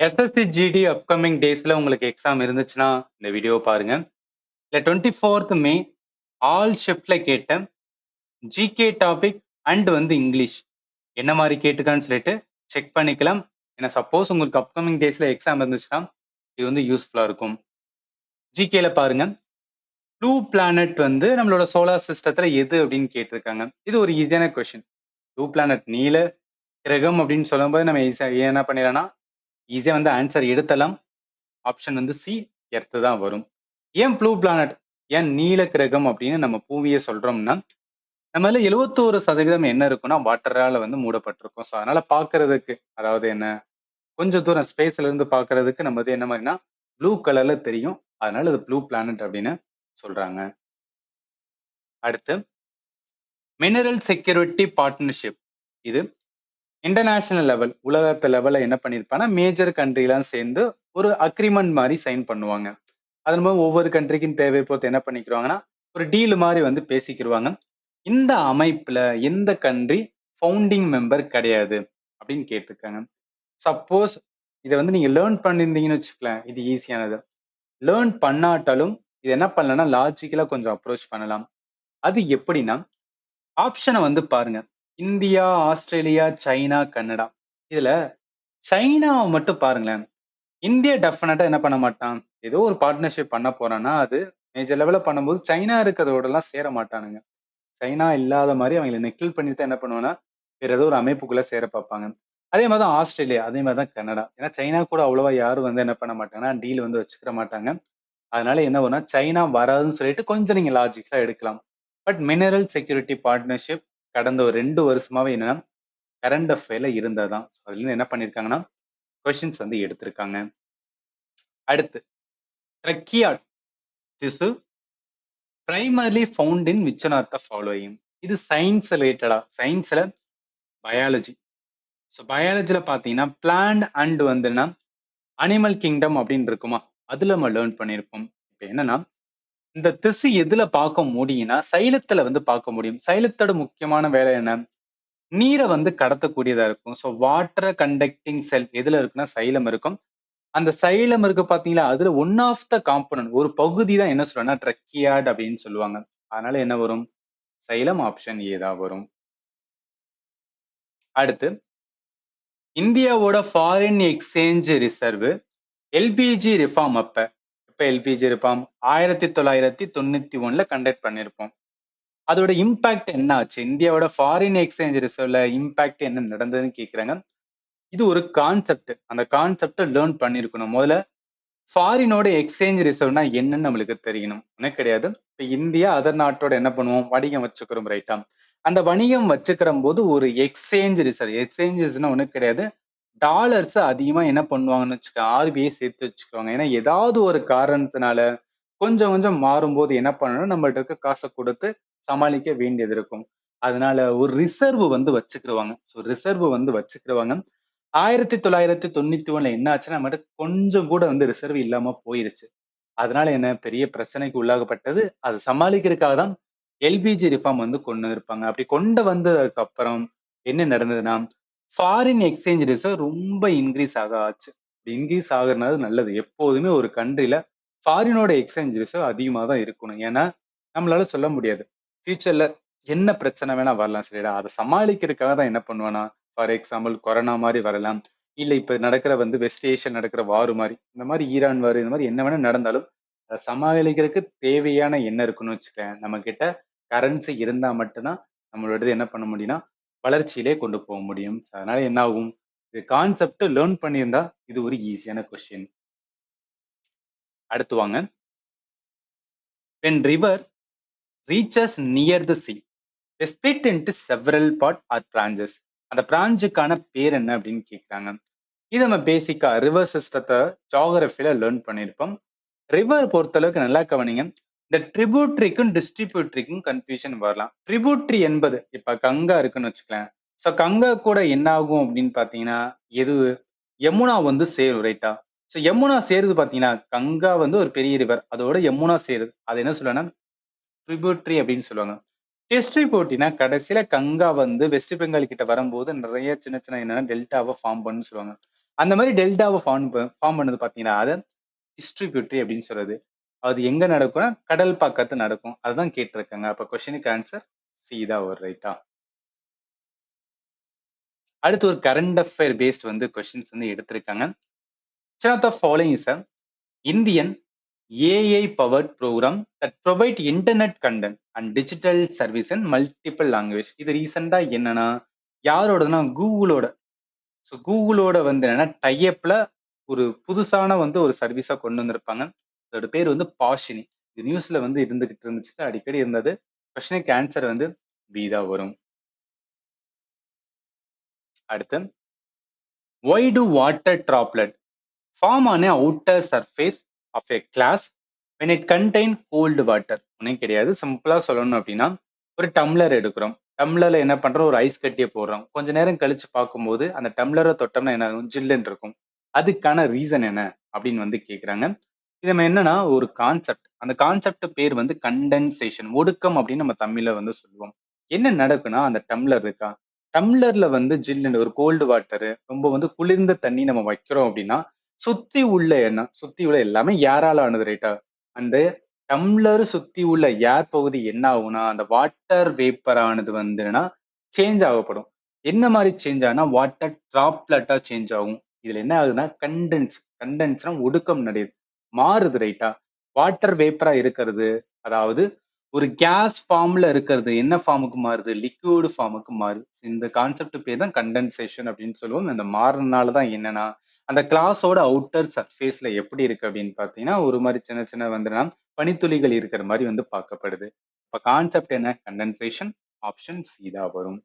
SSC GD upcoming டேஸ்ல உங்களுக்கு exam இருந்துச்சுன்னா இந்த வீடியோ பாருங்க. இல்ல 24th மே ஆல் ஷிஃப்ட்ல கேட்ட ஜிகே டாபிக் அண்ட் இங்கிலீஷ் என்ன மாதிரி கேட்டுக்கான்னு சொல்லிட்டு செக் பண்ணிக்கலாம். ஏன்னா சப்போஸ் உங்களுக்கு அப்கமிங் டேஸ்ல எக்ஸாம் இருந்துச்சுன்னா இது யூஸ்ஃபுல்லா இருக்கும். ஜிகேல பாருங்க, ப்ளூ பிளானட் நம்மளோட சோலார் சிஸ்டத்துல எது அப்படின்னு கேட்டிருக்காங்க. இது ஒரு ஈஸியான கொஸ்டின். ப்ளூ பிளானட் நீல கிரகம் அப்படின்னு சொல்லும்போது நம்ம ஈஸியா என்ன பண்ணிடலாம்னா ஈஸியா ஆன்சர் எடுத்தலாம். ஆப்ஷன் சி எர்த்து தான் வரும். ஏன் ப்ளூ பிளானட், ஏன் நீல கிரகம் அப்படின்னு நம்ம பூமியை சொல்றோம்னா, நம்மள 71% என்ன இருக்குன்னா வாட்டரால மூடப்பட்டிருக்கும். ஸோ அதனால பார்க்கிறதுக்கு, அதாவது என்ன, கொஞ்சம் தூரம் ஸ்பேஸ்ல இருந்து பார்க்கிறதுக்கு நம்ம என்ன மாதிரினா ப்ளூ கலர்ல தெரியும். அதனால இது ப்ளூ பிளானட் அப்படின்னு சொல்றாங்க. அடுத்து மினரல் செக்யூரிட்டி பார்ட்னர்ஷிப். இது இன்டர்நேஷனல் லெவல், உலகத்து லெவல்ல என்ன பண்ணிருப்பாங்கன்னா மேஜர் கண்ட்ரிலாம் சேர்ந்து ஒரு அக்ரிமெண்ட் மாதிரி சைன் பண்ணுவாங்க. அதன் மூலம் ஒவ்வொரு கண்ட்ரிக்கும் தேவை பொறுத்து என்ன பண்ணிக்கிறாங்கன்னா ஒரு டீல் மாதிரி பேசிக்கிருவாங்க. இந்த அமைப்புல எந்த கண்ட்ரி ஃபவுண்டிங் மெம்பர் கிடையாது அப்படின்னு கேட்டிருக்காங்க. சப்போஸ் இதை நீங்க லேர்ன் பண்ணியிருந்தீங்கன்னு வச்சுக்கலாம், இது ஈஸியானது. லேர்ன் பண்ணாட்டாலும் இது என்ன பண்ணலன்னா லாஜிக்கலா கொஞ்சம் அப்ரோச் பண்ணலாம். அது எப்படின்னா, ஆப்ஷனை பாருங்க. India, Australia, China, Canada. இதுல சைனாவை மட்டும் பாருங்களேன். இந்தியா டெஃபினட்டா என்ன பண்ண மாட்டான், ஏதோ ஒரு பார்ட்னர்ஷிப் பண்ண போறான்னா அது மேஜர் லெவல்ல பண்ணும்போது சைனா இருக்கிறதோட எல்லாம் சேர மாட்டானுங்க. சைனா இல்லாத மாதிரி அவங்களை நெக்கில் பண்ணிட்டு என்ன பண்ணுவாங்கன்னா வேற ஏதோ ஒரு அமைப்புக்குள்ள சேர பார்ப்பாங்க. அதே மாதிரி தான் ஆஸ்திரேலியா, அதே மாதிரி தான் கனடா. ஏன்னா சைனா கூட அவ்வளவா யாரும் என்ன பண்ண மாட்டாங்கன்னா டீல் வச்சுக்கிற மாட்டாங்க. அதனால என்ன வரும்னா சைனா வராதுன்னு சொல்லிட்டு கொஞ்சம் நீங்க லாஜிக்கலா எடுக்கலாம். பட் மினரல் செக்யூரிட்டி பார்ட்னர்ஷிப் கடந்த ஒரு 2 வருஷமாவே என்னன்னா கரண்ட் அஃபேர்ல இருந்ததுதான். அதுல இருந்து என்ன பண்ணிருக்காங்கன்னா கொஸ்டின்ஸ் எடுத்திருக்காங்க. அடுத்து ட்ரக்கியாட் திசு primarily found in which one R the following. இது சயின்ஸ் ரிலேட்டடா, சயின்ஸ்ல பயாலஜி. ஸோ பயாலஜில பாத்தீங்கன்னா பிளான்ட் அண்ட் அனிமல் கிங்டம் அப்படின்னு இருக்குமா, அதுல நம்ம லேர்ன் பண்ணியிருப்போம். இப்போ என்னன்னா இந்த திசு எதுல பார்க்க முடியும்னா சைலத்துல பார்க்க முடியும். சைலத்தோட முக்கியமான வேலை என்ன, நீரை கடத்தக்கூடியதா இருக்கும். ஸோ வாட்டர் கண்டக்டிங் செல் எதுல இருக்குன்னா சைலம் இருக்கும். அந்த சைலம் இருக்கு பாத்தீங்களா, அதுல ஒன் ஆஃப் த காம்பனன்ட், ஒரு பகுதி தான் என்ன சொல்றேன்னா ட்ரக்கியாட் அப்படின்னு சொல்லுவாங்க. அதனால என்ன வரும், சைலம் ஆப்ஷன் ஏ தான் வரும். அடுத்து இந்தியாவோட foreign exchange reserve LPG reform எப்ப எல்பிஜி ரிஃபார்ம் 1991 கண்டக்ட் பண்ணிருப்போம். அதோட இம்பாக்ட் என்ன ஆச்சு, இந்தியாவோட ஃபாரின் எக்ஸ்சேஞ்ச் ரிசர்வ்ல இம்பாக்ட் என்ன நடந்ததுன்னு கேக்குறாங்க. இது ஒரு கான்செப்ட், அந்த கான்செப்டை லேர்ன் பண்ணிருக்கணும். முதல்ல ஃபாரினோட எக்ஸ்சேஞ்ச் ரிசர்வ்னா என்னன்னு நம்மளுக்கு தெரியணும். ஒன்றும் கிடையாது. இப்ப இந்தியா அதர் நாட்டோட என்ன பண்ணுவோம், வணிகம் வச்சுக்கிறோம், ரைட்டா? அந்த வணிகம் வச்சுக்கிற போது ஒரு எக்ஸ்சேஞ்ச் ரிசர்வ், எக்ஸ்சேஞ்சஸ்னா ஒன்றும் கிடையாது, டாலர்ஸ் அதிகமா என்ன பண்ணுவாங்கன்னு வச்சுக்க ஆர்பிஐ சேர்த்து வச்சுக்குவாங்க. ஏன்னா ஏதாவது ஒரு காரணத்தினால கொஞ்சம் கொஞ்சம் மாறும்போது என்ன பண்ணணும், நம்மள்ட்ட இருக்க காசை கொடுத்து சமாளிக்க வேண்டியது இருக்கும். அதனால ஒரு ரிசர்வ் வச்சுக்கிருவாங்க. ஸோ ரிசர்வ் வச்சுக்கிருவாங்க. 1991 என்ன ஆச்சுன்னா நம்மகிட்ட கொஞ்சம் கூட ரிசர்வ் இல்லாம போயிருச்சு. அதனால என்ன பெரிய பிரச்சனைக்கு உள்ளாகப்பட்டது. அதை சமாளிக்கிறதுக்காக தான் எல்பிஜி ரிஃபார்ம் கொண்டு இருப்பாங்க. அப்படி கொண்டு வந்ததுக்கு அப்புறம் என்ன நடந்ததுன்னா ஃபாரின் எக்ஸ்சேஞ்ச் ரிசர்வ் ரொம்ப இன்க்ரீஸ் ஆச்சு. இன்க்ரீஸ் ஆகுறது நல்லது. எப்போதுமே ஒரு கண்ட்ரில ஃபாரினோட எக்ஸ்சேஞ்ச் ரிசர்வ் அதிகமா தான் இருக்கணும். ஏன்னா நம்மளால சொல்ல முடியாது, ஃபியூச்சர்ல என்ன பிரச்சனை வேணா வரலாம், சரிடா? அதை சமாளிக்கிறதுக்காக தான் என்ன பண்ணுவேன்னா, ஃபார் எக்ஸாம்பிள் கொரோனா மாதிரி வரலாம், இல்ல இப்ப நடக்கிற வெஸ்ட் ஏஷியா நடக்கிற வார் மாதிரி, இந்த மாதிரி ஈரான் வார், இந்த மாதிரி என்ன வேணா நடந்தாலும் அதை சமாளிக்கிறதுக்கு தேவையான என்ன இருக்குன்னு வச்சுக்கேன், நம்ம கிட்ட கரன்சி இருந்தா மட்டும்தான் நம்மளோட என்ன பண்ண முடியும்னா வளர்ச்சியிலே கொண்டு போக முடியும். அதனால என்ன ஆகும், இது கான்செப்ட் லேர்ன் பண்ணியிருந்தா இது ஒரு ஈஸியான கொஸ்டின். அடுத்து வாங்க, when river reaches near the sea they split into several part or branches. அந்த பிரான்ச்சுக்கான பேர் என்ன அப்படின்னு கேட்குறாங்க. இது நம்ம பேசிக்கா ரிவர் சிஸ்டத்தை ஜியோகிரபில லேர்ன் பண்ணியிருப்போம். ரிவர் பொறுத்தளவுக்கு நல்லா கவனிங்க, இந்த ட்ரிபியூட்ரிக்கும் டிஸ்ட்ரிபியூட்ரிக்கும் கன்ஃபியூஷன் வரலாம். ட்ரிபியூட்ரி என்பது இப்ப கங்கா இருக்குன்னு வச்சுக்கலாம். ஸோ கங்கா கூட என்ன ஆகும் அப்படின்னு பாத்தீங்கன்னா, எது யமுனா சேரும், ரைட்டா? ஸோ யமுனா சேருது பாத்தீங்கன்னா, கங்கா ஒரு பெரிய ரிவர், அதோட யமுனா சேருது, அது என்ன சொல்லுவாங்கன்னா ட்ரிபியூட்ரி அப்படின்னு சொல்லுவாங்க. டிஸ்ட்ரிபியூட்ரினா கடைசியில கங்கா வெஸ்ட் பெங்கால் கிட்ட வரும்போது நிறைய சின்ன சின்ன என்னன்னா டெல்டாவை ஃபார்ம் பண்ணுன்னு சொல்லுவாங்க. அந்த மாதிரி டெல்டாவை ஃபார்ம் பண்ணது பாத்தீங்கன்னா அதை டிஸ்ட்ரிபியூட்டரி அப்படின்னு சொல்றது. அது எங்க நடக்கும்னா கடல் பக்கத்து நடக்கும். அதுதான் கேட்டிருக்காங்க. அப்ப கொஸ்டினுக்கு ஆன்சர் சி தான் ஒரு ரைட்டா. அடுத்து ஒரு கரண்ட் அஃபேர் பேஸ்ட் வந்து கொஸ்டின்ஸ் வந்து எடுத்திருக்காங்க. which of the following is a Indian AI powered program that provide internet content and digital service in multiple language. இது ரீசெண்டா என்னன்னா யாரோடனா கூகுளோட. ஸோ கூகுளோட வந்து என்னன்னா டைப்ல ஒரு புதுசான வந்து ஒரு சர்வீஸா கொண்டு வந்திருப்பாங்க. அதோட பேர் வந்து பாஷினி. இது நியூஸ்ல வந்து இருந்துகிட்டு இருந்துச்சு, அடிக்கடி இருந்தது. கொஸ்டினுக்கு ஆன்சர் வந்து பி தான் வரும். அடுத்து, why do water droplet form on a outer surface of a glass when it contain cold water? ஒன்றும் கிடையாது. சிம்பிளா சொல்லணும் அப்படின்னா ஒரு டம்ளர் எடுக்கிறோம். டம்ளர்ல என்ன பண்றோம், ஒரு ஐஸ் கட்டியை போடுறோம். கொஞ்ச நேரம் கழிச்சு பார்க்கும்போது அந்த டம்ளரை தொட்டோம்னா என்ன ஆகும், ஜில்லுன்னு இருக்கும். அதுக்கான ரீசன் என்ன அப்படின்னு வந்து கேக்குறாங்க. இது நம்ம என்னன்னா ஒரு கான்செப்ட், அந்த கான்செப்ட் பேர் வந்து கண்டென்சேஷன், ஒடுக்கம் அப்படின்னு நம்ம தமிழ்ல வந்து சொல்லுவோம். என்ன நடக்குன்னா அந்த டம்ளர் இருக்கா, டம்ளர்ல வந்து ஜில்லுன்னு ஒரு கோல்டு வாட்டரு, ரொம்ப வந்து குளிர்ந்த தண்ணி நம்ம வைக்கிறோம் அப்படின்னா சுத்தி உள்ள என்ன, சுத்தி உள்ள எல்லாமே ஏரால ஆனது ரைட்டா. அந்த டம்ளர் சுத்தி உள்ள ஏர் பகுதி என்ன ஆகும்னா அந்த வாட்டர் வேப்பர் ஆனது வந்துன்னா சேஞ்ச் ஆகப்படும். என்ன மாதிரி சேஞ்ச் ஆகுனா வாட்டர் டிராப்லெட்டா சேஞ்ச் ஆகும். இதுல என்ன ஆகுதுன்னா கண்டென்ஸ்னா ஒடுக்கம் நடையுது, மாறுது ரைட்டா. வாட்டர் வேப்பரா இருக்கிறது, அதாவது ஒரு கேஸ் ஃபார்ம்ல இருக்கிறது என்ன ஃபார்முக்கு மாறுது, லிக்விட் ஃபார்முக்கு மாறுது. இந்த கான்செப்ட் பேர் தான் கண்டென்சேஷன் அப்படின்னு சொல்லுவோம். இந்த மாறுறதுனால தான் என்னன்னா அந்த கிளாஸோட அவுட்டர் சர்ஃபேஸ்ல எப்படி இருக்கு அப்படின்னு பாத்தீங்கன்னா ஒரு மாதிரி சின்ன சின்ன வந்துன்னா பனித்துளிகள் இருக்கிற மாதிரி வந்து பார்க்கப்படுது. இப்ப கான்செப்ட் என்ன, கண்டென்சேஷன். ஆப்ஷன் சி தான் வரும்.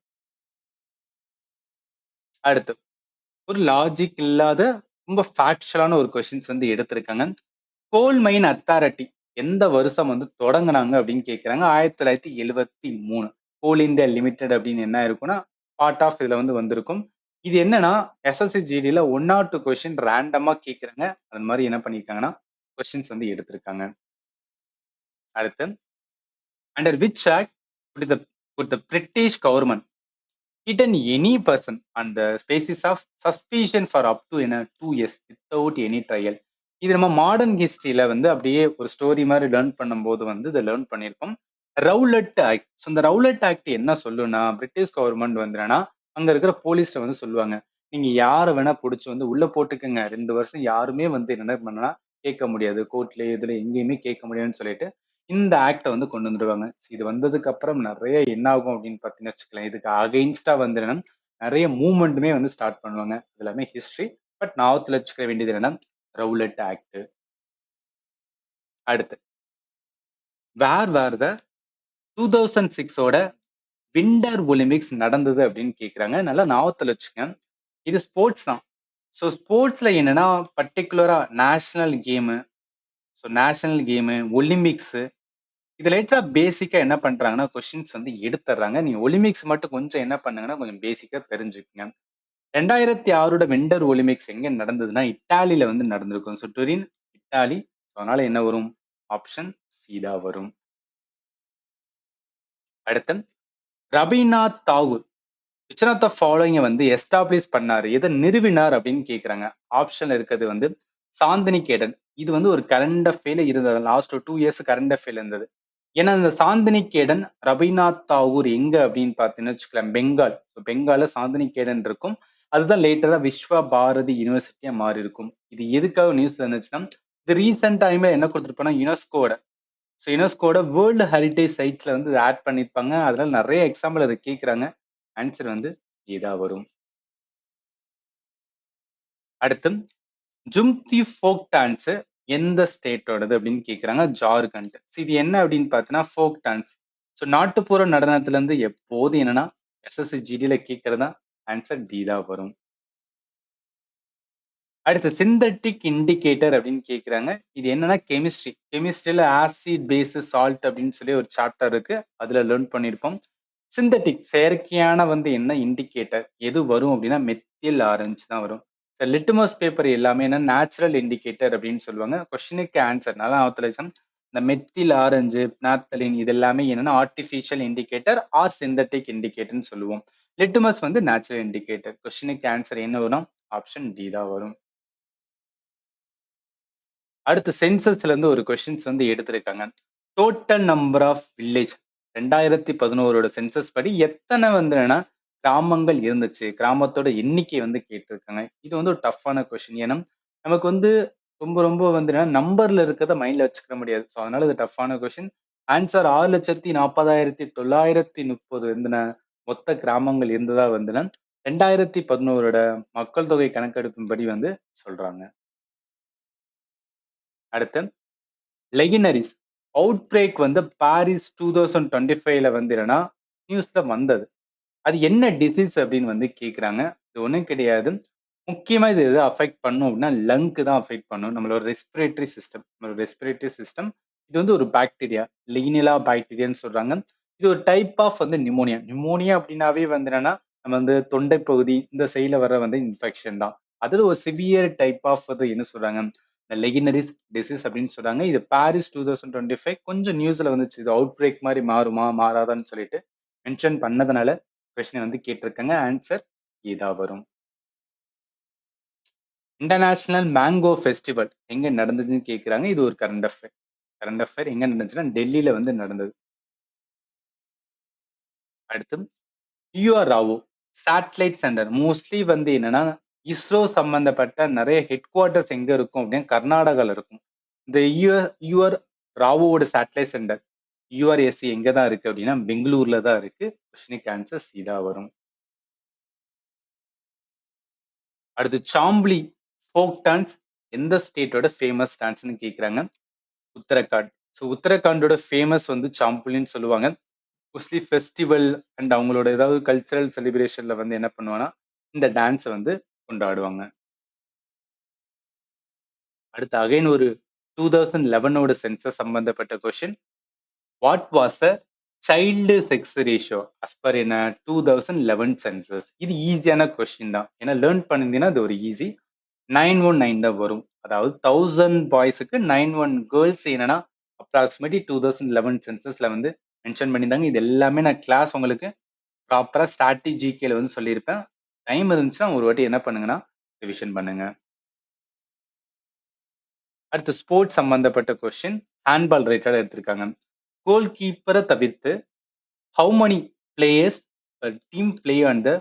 அடுத்து ஒரு லாஜிக் இல்லாத ரொம்ப ஃபேக்சுவலான ஒரு கொஸ்டின்ஸ் வந்து எடுத்திருக்காங்க. கோல் மைன் அத்தாரிட்டி எந்த வருஷம் வந்து தொடங்குனாங்க அப்படின்னு கேட்குறாங்க. 1973. கோல் இந்தியா லிமிடெட் அப்படின்னு என்ன இருக்கும்னா பார்ட் ஆஃப் இதுல வந்து வந்திருக்கும். இது என்னன்னா எஸ்எஸ்சி ஜிடில 1 or 2 கொஸ்டின் ரேண்டமா கேட்குறாங்க. அது மாதிரி என்ன பண்ணியிருக்காங்கன்னா கொஸ்டின்ஸ் வந்து எடுத்திருக்காங்க. அடுத்து, under which act would the British government hidden any person on the basis of suspicion for up to 2 years without any trial? இது நம்ம மாடர்ன் ஹிஸ்டரியில வந்து அப்படியே ஒரு ஸ்டோரி மாதிரி லேர்ன் பண்ணும்போது வந்து இதை லேர்ன் பண்ணியிருக்கோம். Rowlatt act. ஸோ இந்த ரவுலட் ஆக்ட் என்ன சொல்லுன்னா பிரிட்டிஷ் கவர்மெண்ட் வந்து என்னன்னா அங்க இருக்கிற போலீஸ்ட வந்து சொல்லுவாங்க, நீங்க யாரை வேணா பிடிச்சி வந்து உள்ள போட்டுக்கங்க, 2 வருஷம் யாருமே வந்து என்ன பண்ணா கேட்க முடியாது, கோர்ட்ல இதுல எங்கேயுமே கேட்க முடியாதுன்னு சொல்லிட்டு இந்த ஆக்டை வந்து கொண்டு வந்துருவாங்க. இது வந்ததுக்கு அப்புறம் நிறைய என்ன ஆகும் அப்படின்னு பார்த்தீங்கன்னு வச்சுக்கலாம், இதுக்கு அகைன்ஸ்டா வந்து என்னன்னா நிறைய மூவ்மெண்ட்டுமே வந்து ஸ்டார்ட் பண்ணுவாங்க. இது எல்லாமே ஹிஸ்டரி. பட் ஞாபகத்துல வச்சுக்க வேண்டியது என்னன்னா ரவுலட் ஆக்ட். அடுத்து, வேர் த 2006ஓட விண்டர் ஒலிம்பிக்ஸ் நடந்தது அப்படின்னு கேட்குறாங்க. நல்லா ஞாபகத்துல வச்சுக்கங்க, இது ஸ்போர்ட்ஸ் தான். ஸோ ஸ்போர்ட்ஸ்ல என்னன்னா பர்டிகுலரா national game, so national game, Olympics, இது லைட்டா பேசிக்கா என்ன பண்றாங்கன்னா கொஸ்டின்ஸ் வந்து எடுத்துடுறாங்க. நீங்க ஒலிம்பிக்ஸ் மட்டும் கொஞ்சம் என்ன பண்ணுங்கன்னா கொஞ்சம் பேசிக்கா தெரிஞ்சுக்கங்க. 2006ஓட விண்டர் ஒலிம்பிக்ஸ் எங்க நடந்ததுன்னா இத்தாலியில வந்து நடந்திருக்கும். ஸோ டுரின், இத்தாலி. அதனால என்ன வரும், ஆப்ஷன் சி தான் வரும். அடுத்து, Rabindranath Tagore which of the following வந்து எஸ்டாப்ளிஷ் பண்ணாரு, எதை நிறுவினார் அப்படின்னு கேக்குறாங்க. ஆப்ஷன் இருக்கிறது வந்து சாந்தினிகேதன். இது வந்து ஒரு கரண்ட் அஃபேர்ல இருந்தது, லாஸ்ட் 2 years கரண்ட் அஃபேர்ல இருந்தது. ஏன்னா இந்த சாந்தினிகேதன் ரவீந்திரநாத் தாகூர் எங்க அப்படின்னு பார்த்தீங்கன்னு வச்சுக்கலாம், பெங்கால். பெங்கால்ல சாந்தினிகேதன் இருக்கும். அதுதான் லேட்டரா விஸ்வ பாரதி யூனிவர்சிட்டியா மாறி இருக்கும். இது எதுக்காக நியூஸ்ல இருந்துச்சுன்னா இது ரீசெண்ட் டைம்ல என்ன கொடுத்துருப்போம்னா யுனெஸ்கோட, ஸோ யுனெஸ்கோட வேர்ல்டு ஹெரிட்டேஜ் சைட்ஸ்ல வந்து ஆட் பண்ணியிருப்பாங்க. அதனால நிறைய எக்ஸாம்பிள் அதை கேட்குறாங்க. ஆன்சர் வந்து இதா வரும். அடுத்து, ஜும்தி ஃபோக் டான்ஸ் எந்த ஸ்டேட்டோடது அப்படின்னு கேட்குறாங்க. ஜார்க்கண்ட். இது என்ன அப்படின்னு பார்த்தீங்கன்னா ஃபோக் டான்ஸ். ஸோ நாட்டுப்புற நடனத்துல இருந்து எப்போது என்னன்னா எஸ்எஸ்சி ஜிடில கேட்கறதா. ஆன்சர் டி தான் வரும். அடுத்து, சிந்தட்டிக் இண்டிகேட்டர் அப்படின்னு கேட்குறாங்க. இது என்னன்னா கெமிஸ்ட்ரியில ஆசிட் பேஸ் சால்ட் அப்படின்னு சொல்லி ஒரு சாப்டர் இருக்கு, அதுல லேர்ன் பண்ணியிருப்போம். சிந்தட்டிக் செயற்கையான வந்து என்ன இண்டிகேட்டர் எது வரும் அப்படின்னா மெத்தில் ஆரஞ்சு தான் வரும். லிட்மஸ் பேப்பர் எல்லாமே என்ன நேச்சுரல் இண்டிகேட்டர் அப்படின்னு சொல்லுவாங்க. கொஸ்டினுக்கு ஆன்சர் நல்லா ஆத்தலைசம். இந்த மெத்தில் ஆரஞ்சு, நாப்தலின் இது எல்லாமே என்னன்னா ஆர்டிஃபிஷியல் இண்டிகேட்டர் ஆர் சிந்தட்டிக் இண்டிகேட்டர்னு சொல்லுவோம். லிட்மஸ் வந்து நேச்சுரல் இண்டிகேட்டர். கொஸ்டினுக்கு ஆன்சர் என்ன வரும், ஆப்ஷன் டி தான் வரும். அடுத்து சென்சஸ்ல இருந்து ஒரு கொஸ்டின்ஸ் வந்து எடுத்திருக்காங்க. Total number of village 2011 census படி எத்தனை வந்து என்னன்னா கிராமங்கள் இருந்துச்சு? கிராமத்தோட எண்ணிக்கை வந்து கேட்டிருக்காங்க. இது வந்து ஒரு டஃப்பான கொஸ்டின். ஏன்னா, நமக்கு வந்து ரொம்ப ரொம்ப வந்து என்னன்னா நம்பர்ல இருக்கிறத மைண்ட்ல வச்சுக்க முடியாது. ஸோ அதனால இது டஃப்பான கொஸ்டின். ஆன்சர் 6,40,930 இருந்தன மொத்த கிராமங்கள் இருந்ததா வந்துனா 2011 மக்கள் தொகை கணக்கெடுப்பின்படி வந்து சொல்றாங்க. அடுத்து லெகினரிஸ் அவுட் பிரேக் வந்து பாரிஸ் 2025ல வந்து என்னன்னா நியூஸ்ல வந்தது. அது என்ன டிசீஸ் அப்படின்னு வந்து கேட்குறாங்க. இது ஒண்ணும் கிடையாது. முக்கியமா இது எத அஃபெக்ட் பண்ணும் அப்படின்னா, லங்க்கு தான் அஃபெக்ட் பண்ணும். நம்மளோட ரெஸ்பிரேட்டரி சிஸ்டம். நம்மளோட ரெஸ்பிரேட்டரி சிஸ்டம். இது வந்து ஒரு பாக்டீரியா. லெகினிலா பாக்டீரியான்னு சொல்றாங்க. இது ஒரு டைப் ஆஃப் வந்து நிமோனியா. நிமோனியா அப்படின்னாவே வந்து என்னன்னா, நம்ம வந்து தொண்டை பகுதி இந்த சைடுல வர வந்து இன்ஃபெக்ஷன் தான். அதுல ஒரு சிவியர் டைப் ஆஃப் வந்து என்ன சொல்றாங்க, இந்த லெகினரிஸ் டிசீஸ் அப்படின்னு சொல்றாங்க. இது பாரிஸ் 2025 கொஞ்சம் நியூஸ்ல வந்துச்சு. இது அவுட் பிரேக் மாரி மாறுமா? மாறாதான்னு சொல்லிட்டு மென்ஷன் பண்ணதுனால கொஸ்டின் வந்து கேட்டிருக்காங்க. ஆன்சர் இதா வரும். இன்டர்நேஷனல் மேங்கோ ஃபெஸ்டிவல் எங்க நடந்ததுன்னு கேட்குறாங்க. இது ஒரு கரண்ட் அஃபேர். கரண்ட் அஃபேர் எங்க நடந்துச்சுன்னா, டெல்லியில வந்து நடந்தது. அடுத்து யுஆர் ராவோ சேட்டலைட் சென்டர் மோஸ்ட்லி வந்து என்னன்னா, இஸ்ரோ சம்பந்தப்பட்ட நிறைய ஹெட் குவார்ட்டர்ஸ் எங்க இருக்கும் அப்படின்னா, கர்நாடகால இருக்கும். இந்த யுஆர் ராவோட சேட்டலைட் சென்டர் யுஆர்எஸ்சி எங்க தான் இருக்கு அப்படின்னா, பெங்களூர்ல தான் இருக்கு. கொஸ்டினுக்கு ஆன்சர் சி தான் வரும். அடுத்து சாம்பிளி ஃபோக் டான்ஸ் எந்த ஸ்டேட்டோட ஃபேமஸ் டான்ஸ்னு கேட்குறாங்க. உத்தரகாண்ட். ஸோ உத்தரகாண்டோட ஃபேமஸ் வந்து சாம்பிளின்னு சொல்லுவாங்க. மோஸ்ட்லி ஃபெஸ்டிவல் அண்ட் அவங்களோட ஏதாவது கல்ச்சரல் செலிப்ரேஷன்ல வந்து என்ன பண்ணுவாங்கன்னா, இந்த டான்ஸ வந்து கொண்டாடுவாங்க. அடுத்து அகைன் ஒரு 2011 சென்சஸ் சம்பந்தப்பட்ட question. What was a child sex ratio as per என்ன 2011 சென்சஸ். இது ஈஸியான கொஸ்டின் தான். ஏன்னா லேர்ன் பண்ணியிருந்தீங்கன்னா அது ஒரு ஈஸி. 919 தான் வரும். அதாவது 1000 பாய்ஸுக்கு 91 கேர்ள்ஸ் என்னன்னா அப்ராக்சிமேட்லி 2011 சென்சஸ்ல வந்து மென்ஷன் பண்ணியிருந்தாங்க. இது எல்லாமே நான் கிளாஸ் உங்களுக்கு ப்ராப்பரா ஸ்டாட்டிக் ஜிகேல வந்து சொல்லியிருப்பேன். டைம் இருந்துச்சுன்னா ஒரு வாட்டி என்ன பண்ணுங்கன்னா ரிவிஷன் பண்ணுங்க. அடுத்து ஸ்போர்ட்ஸ் சம்பந்தப்பட்ட கொஸ்டின் ஹேண்ட்பால் ரிலேட்டடா எடுத்திருக்காங்க. கோல் கீப்பரை தவிர்த்து how many players team play on the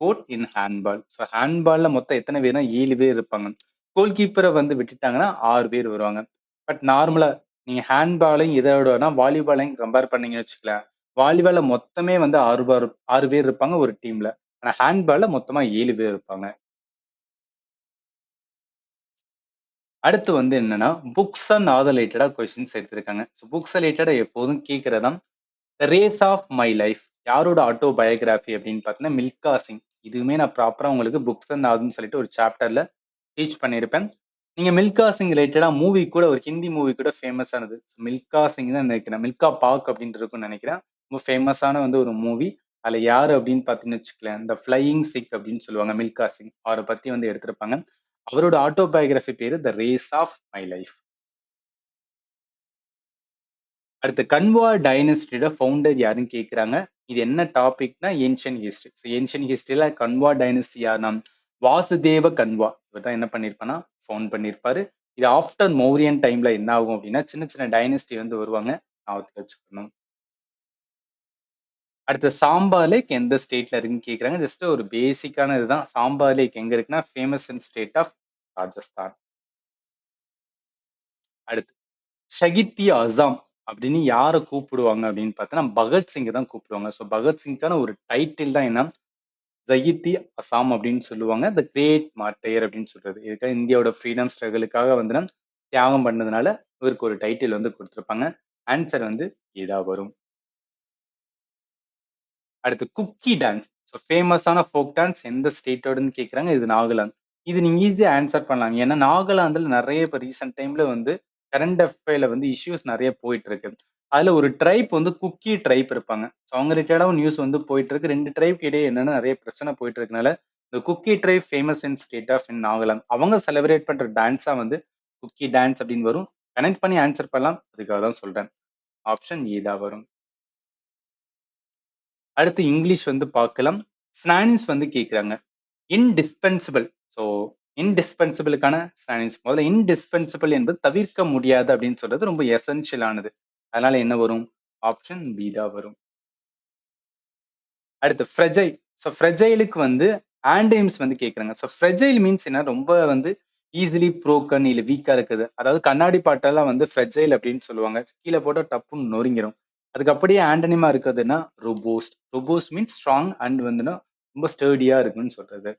court in handball. So ஹேண்ட்பால்ல மொத்தம் எத்தனை பேர்னா 7 பேர் இருப்பாங்க. கோல் கீப்பரை வந்து விட்டுட்டாங்கன்னா 6 பேர் வருவாங்க. பட் நார்மலா நீங்க ஹேண்ட்பாலையும் இதோடனா வாலிபாலையும் கம்பேர் பண்ணீங்கன்னு வச்சுக்கலாம். வாலிபால்ல மொத்தமே வந்து 6 பேர் இருப்பாங்க ஒரு டீம்ல. ஆனா ஹேண்ட்பால்ல மொத்தமா 7 பேர் இருப்பாங்க. அடுத்து வந்து என்னன்னா, புக்ஸ் அண்ட் ஆதர் ரிலேட்டடா கொஸ்டின்ஸ் எடுத்திருக்காங்க. ஸோ புக்ஸ் ரிலேட்டடா எப்போதும் கேட்கிறதா the race of my life யாரோட ஆட்டோபயோகிராஃபி அப்படின்னு பார்த்தீங்கன்னா, மில்கா சிங். இதுவுமே நான் ப்ராப்பரா உங்களுக்கு புக்ஸ் அண்ட் ஆதுன்னு சொல்லிட்டு ஒரு சாப்டர்ல டீச் பண்ணியிருப்பேன். நீங்க மில்கா சிங் ரிலேட்டடா மூவி கூட ஒரு ஹிந்தி மூவி கூட ஃபேமஸ் ஆனது. மில்கா சிங் தான் நினைக்கிறேன். மில்கா பாக் அப்படின்னு இருக்கும்னு நினைக்கிறேன். ரொம்ப ஃபேமஸான வந்து ஒரு மூவி. அதுல யாரு அப்படின்னு பார்த்தீங்கன்னு வச்சுக்கலேன், இந்த ஃப்ளையிங் சிக் அப்படின்னு சொல்லுவாங்க மில்கா சிங். அவர பத்தி வந்து எடுத்திருப்பாங்க. அவரோட ஆட்டோபயோகிராஃபி பேரு the race of my life. அடுத்து கன்வா டைனஸ்டியோட ஃபவுண்டர் யாருன்னு கேட்குறாங்க. இது என்ன டாபிக்னா ஏன்ஷியன்ட் ஹிஸ்டரி. ஸோ ஏன்ஷியன்ட் ஹிஸ்டரியில கன்வா டைனஸ்டி யாருன்னா வாசுதேவ கன்வா. இவர் தான் என்ன பண்ணியிருப்பார்னா ஃபவுண்ட் பண்ணியிருப்பாரு. இது ஆஃப்டர் மௌரியன் டைம்ல என்ன ஆகும் அப்படின்னா, சின்ன சின்ன டைனஸ்டி வந்து வருவாங்க. ஞாபகத்துல வச்சுக்கணும். அடுத்து சாம்பா லேக் எந்த ஸ்டேட்ல இருக்குன்னு கேட்குறாங்க. ஜஸ்ட் ஒரு பேசிக்கான இதுதான். சாம்பா லேக் எங்க இருக்குன்னா, famous in state of Rajasthan. அடுத்து ஷகித் இ அசாம் அப்படின்னு யார கூப்பிடுவாங்க அப்படின்னு பார்த்தோன்னா, பகத்சிங்க தான் கூப்பிடுவாங்க. ஸோ பகத்சிங்க்கான ஒரு டைட்டில் தான் என்ன, ஷகித் இ அசாம் அப்படின்னு சொல்லுவாங்க. த கிரேட் மார்டையர் அப்படின்னு சொல்றது. இதுக்காக இந்தியாவோட ஃப்ரீடம் ஸ்ட்ரகிளுக்காக வந்து தியாகம் பண்ணதுனால இவருக்கு ஒரு டைட்டில் வந்து குடுத்திருப்பாங்க. ஆன்சர் வந்து இதா வரும். அடுத்து குக்கி டான்ஸ். ஸோ ஃபேமஸான ஃபோக் டான்ஸ் எந்த ஸ்டேட்டோடன்னு கேட்குறாங்க. இது நாகாலாந்து. இது நீங்க ஈஸியா ஆன்சர் பண்ணலாம். ஏன்னா நாகாலாந்துல நெறைய இப்ப ரீசென்ட் டைம்ல வந்து கரண்ட் அஃபேர்ல வந்து இஷ்யூஸ் நெறைய போயிட்டு இருக்கு. அதுல ஒரு ட்ரைப் வந்து குக்கி ட்ரைப் இருப்பாங்க. ஸோ அவங்க ரிலேட்டடாவும் நியூஸ் வந்து போயிட்டு இருக்கு. 2 ட்ரைப்க்கு இடையே என்னன்னா நெறைய பிரச்சனை போயிட்டு இருக்கனால, இந்த Kuki tribe famous in state of in Nagaland. அவங்க செலிப்ரேட் பண்ற டான்ஸா வந்து குக்கி டான்ஸ் அப்படின்னு வரும். கனெக்ட் பண்ணி ஆன்சர் பண்ணலாம். அதுக்காக தான் சொல்றேன். ஆப்ஷன் ஏ தான் வரும். அடுத்து இங்கிலீஷ் வந்து பார்க்கலாம். ஸ்னானிஸ் வந்து கேட்குறாங்க. இன்டிஸ்பென்சிபிள். ஸோ இன்டிஸ்பென்சிபிளுக்கான சயின்ஸ் முதல்ல இன்டிஸ்பென்சிபிள் என்பது தவிர்க்க முடியாது அப்படின்னு சொல்றது ரொம்ப எசென்ஷியலானது. அதனால என்ன வரும்? ஆப்ஷன் பி தான் வரும். அடுத்து ஃப்ரெஜைல். ஸோ ஃப்ரெஜைலுக்கு வந்து ஆண்டனிம்ஸ் வந்து கேட்குறாங்க. ஸோ ஃப்ரெஜைல் மீன்ஸ் என்ன? ரொம்ப வந்து ஈஸிலி ப்ரோக்கன் இல்ல வீக்கா இருக்குது. அதாவது கண்ணாடி பாட்டெல்லாம் வந்து ஃப்ரெஜைல் அப்படின்னு சொல்லுவாங்க. கீழ போட்டா டப்புன்னு நொறுங்கிரும். அதுக்கு அப்படியே ஆண்டனிமா இருக்கிறதுன்னா robust. Robust means strong and வந்துனா ரொம்ப ஸ்டர்டியா இருக்குன்னு சொல்றது.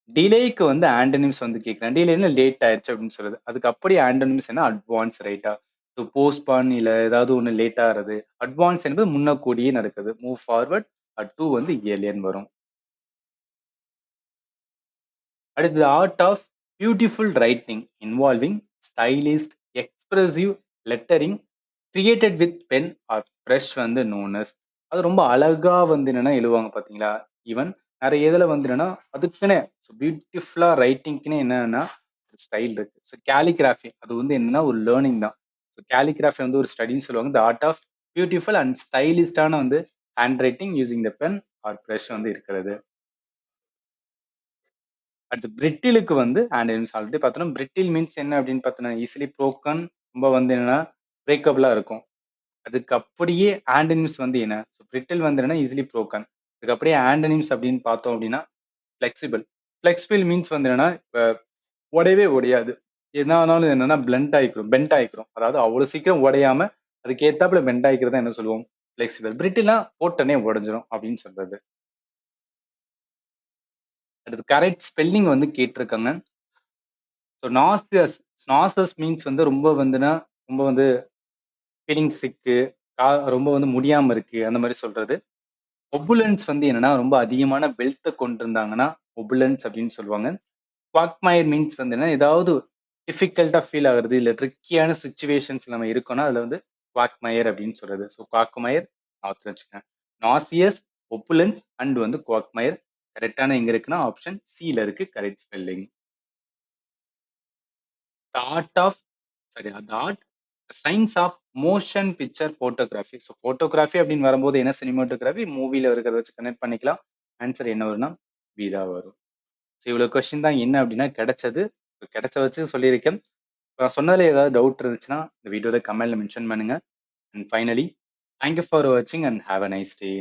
டிலேக்கு வந்து ஆண்டனிம்ஸ் வந்து கேட்கிறேன். டிலேன்னா லேட் ஆயிருச்சு அப்படின்னு சொல்றது. அதுக்கு அப்படியே ஆண்டனிம்ஸ் என்ன? அட்வான்ஸ் ரைட்டா? டு போஸ்ட்பான் இல்ல ஏதாவது ஒண்ணு லேட் ஆறது. அட்வான்ஸ் என்பது முன்னக்கூடியே நடக்குது. Move forward. டூ வந்து ஏலியன் வரும். அடுத்தது art of beautiful writing involving stylist expressive lettering created with pen or brush வந்து நோன் அஸ். அது ரொம்ப அழகா வந்து என்னன்னா எழுதுவாங்க பாத்தீங்களா? ஈவன் நிறைய இதுல வந்து என்னன்னா அதுக்குன்னே பியூட்டிஃபுல்லா ரைட்டிங்க்குன்னு என்னன்னா ஸ்டைல் இருக்கு. ஸோ கேலிகிராஃபி அது வந்து என்னன்னா ஒரு லேர்னிங் தான். ஸோ கேலிகிராஃபி வந்து ஒரு ஸ்டடின்னு சொல்லுவாங்க. The art of beautiful and ஸ்டைலிஸ்டான வந்து handwriting using the pen or brush வந்து இருக்கிறது. அடுத்து பிரிட்டிலுக்கு வந்து ஆண்டனிம்ஸ் ஆல்ரெடி பார்த்தோம்னா பிரிட்டில் மீன்ஸ் என்ன அப்படின்னு பார்த்தோம்னா ஈஸிலி ப்ரோக்கன் ரொம்ப வந்து என்னன்னா பிரேக்கபிளா இருக்கும். அதுக்கு அப்படியே ஆண்டனிம்ஸ் வந்து என்ன? ஸோ பிரிட்டில் வந்து என்னன்னா ஈஸிலி ப்ரோக்கன். அதுக்கு அப்படியே ஆண்டனிம்ஸ் அப்படின்னு பார்த்தோம் அப்படின்னா ஃபிளெக்சிபிள். ஃபிளெக்சிபிள் மீன்ஸ் வந்து என்னன்னா இப்ப உடையவே உடையாது. என்ன ஆனாலும் என்னன்னா பிளண்ட் ஆயிக்கும் பெண்ட் ஆயிக்கும். அதாவது அவ்வளவு சீக்கிரம் உடையாம அதுக்கு ஏத்தாப்புல பெண்ட் ஆயிக்கிறதா என்ன சொல்லுவோம்? ஃபிளெக்சிபிள். பிரிட்டில்னா போட்டனே உடைஞ்சிரும் அப்படின்னு சொல்றது. அடுத்து கரெக்ட் ஸ்பெல்லிங் வந்து கேட்டிருக்காங்க. ஸோ நாசியஸ் நாசஸ் மீன்ஸ் வந்து ரொம்ப வந்துன்னா ரொம்ப வந்து ஃபீலிங் சிக்கு ரொம்ப வந்து முடியாம இருக்கு அந்த மாதிரி சொல்றது. ஒபுலன்ஸ் வந்து என்னன்னா ரொம்ப அதிகமான வெல்த்தை கொண்டிருந்தாங்கன்னா ஒபுலன்ஸ் அப்படின்னு சொல்லுவாங்க. குவாக்மயர் மீன்ஸ் வந்து என்ன ஏதாவது டிஃபிகல்ட்டா ஃபீல் ஆகுறது இல்ல ட்ரிக்கியான சுச்சுவேஷன்ஸ் நம்ம இருக்கோம்னா அதுல வந்து குவாக்மயர் அப்படின்னு சொல்றது. ஸோ குவாக்மயர் ஆத்து வச்சுக்கேன். நாசியஸ் ஒப்புலன்ஸ் அண்ட் வந்து குவாக்மயர் கரெக்டான எங்க இருக்குன்னா ஆப்ஷன் சில இருக்கு correct spelling. The art of sorry the art science of motion picture photography. So photography அப்படின்னு வரும்போது என்ன சினிமாட்டோகிராஃபி மூவில இருக்கிறத வச்சு கனெக்ட் பண்ணிக்கலாம். ஆன்சர் என்ன வரும்னா பி தான் வரும். ஸோ இவ்வளவு கொஸ்டின் தான் என்ன அப்படின்னா கிடைச்சது. கிடைச்ச வச்சு சொல்லியிருக்கேன். நான் சொன்னதுல ஏதாவது டவுட் இருந்துச்சுன்னா இந்த வீடியோல கமெண்ட்ல மென்ஷன் பண்ணுங்க. அண்ட் ஃபைனலி தேங்க்யூ ஃபார் வாட்சிங் and have a nice day.